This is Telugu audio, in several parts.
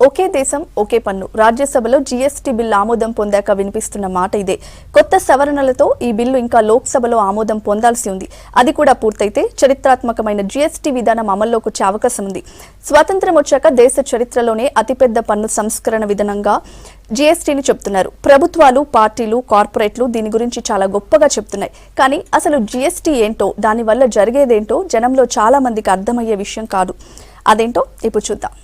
ఒకే దేశం ఒకే పన్ను రాజ్యసభలో జీఎస్టీ బిల్లు ఆమోదం పొందాక వినిపిస్తున్న మాట ఇదే. కొత్త సవరణలతో ఈ బిల్లు ఇంకా లోక్సభలో ఆమోదం పొందాల్సి ఉంది. అది కూడా పూర్తయితే చరిత్రాత్మకమైన జీఎస్టీ విధానం అమల్లోకి వచ్చే అవకాశం ఉంది. స్వాతంత్ర్యం వచ్చాక దేశ చరిత్రలోనే అతిపెద్ద పన్ను సంస్కరణ విధానంగా జీఎస్టీని చెప్తున్నారు. ప్రభుత్వాలు, పార్టీలు, కార్పొరేట్లు దీని గురించి చాలా గొప్పగా చెప్తున్నాయి. కానీ అసలు జీఎస్టీ ఏంటో, దానివల్ల జరిగేదేంటో జనంలో చాలా మందికి అర్థమయ్యే విషయం కాదు. అదేంటో ఇప్పుడు చూద్దాం.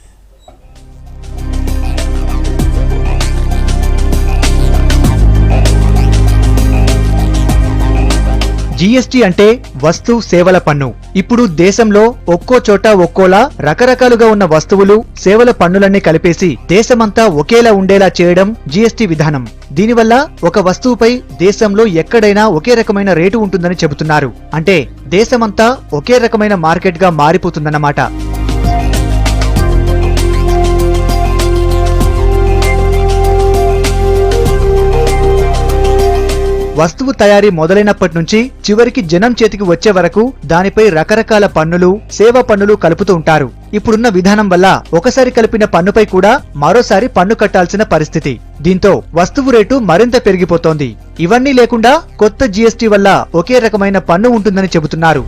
జీఎస్టీ అంటే వస్తు సేవల పన్ను. ఇప్పుడు దేశంలో ఒక్కో చోట ఒక్కోలా రకరకాలుగా ఉన్న వస్తువులు, సేవల పన్నులన్నీ కలిపేసి దేశమంతా ఒకేలా ఉండేలా చేయడం జీఎస్టీ విధానం. దీనివల్ల ఒక వస్తువుపై దేశంలో ఎక్కడైనా ఒకే రకమైన రేటు ఉంటుందని చెబుతున్నారు. అంటే దేశమంతా ఒకే రకమైన మార్కెట్ గా మారిపోతుందన్నమాట. వస్తువు తయారీ మొదలైనప్పటి నుంచి చివరికి జనం చేతికి వచ్చే వరకు దానిపై రకరకాల పన్నులు, సేవా పన్నులు కలుపుతూ ఉంటారు. ఇప్పుడున్న విధానం వల్ల ఒకసారి కలిపిన పన్నుపై కూడా మరోసారి పన్ను కట్టాల్సిన పరిస్థితి. దీంతో వస్తువు రేటు మరింత పెరిగిపోతోంది. ఇవన్నీ లేకుండా కొత్త జీఎస్టీ వల్ల ఒకే రకమైన పన్ను ఉంటుందని చెబుతున్నారు.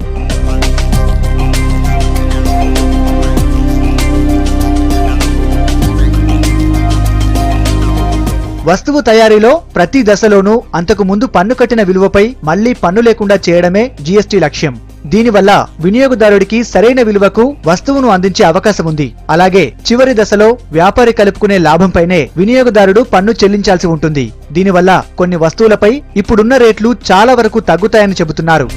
వస్తువు తయారీలో ప్రతి దశలోనూ అంతకు ముందు పన్ను కట్టిన విలువపై మళ్లీ పన్ను లేకుండా చేయడమే జీఎస్టీ లక్ష్యం. దీనివల్ల వినియోగదారుడికి సరైన విలువకు వస్తువును అందించే అవకాశం ఉంది. అలాగే చివరి దశలో వ్యాపారి కలుపుకునే లాభంపైనే వినియోగదారుడు పన్ను చెల్లించాల్సి ఉంటుంది. దీనివల్ల కొన్ని వస్తువులపై ఇప్పుడున్న రేట్లు చాలా వరకు తగ్గుతాయని చెబుతున్నారు.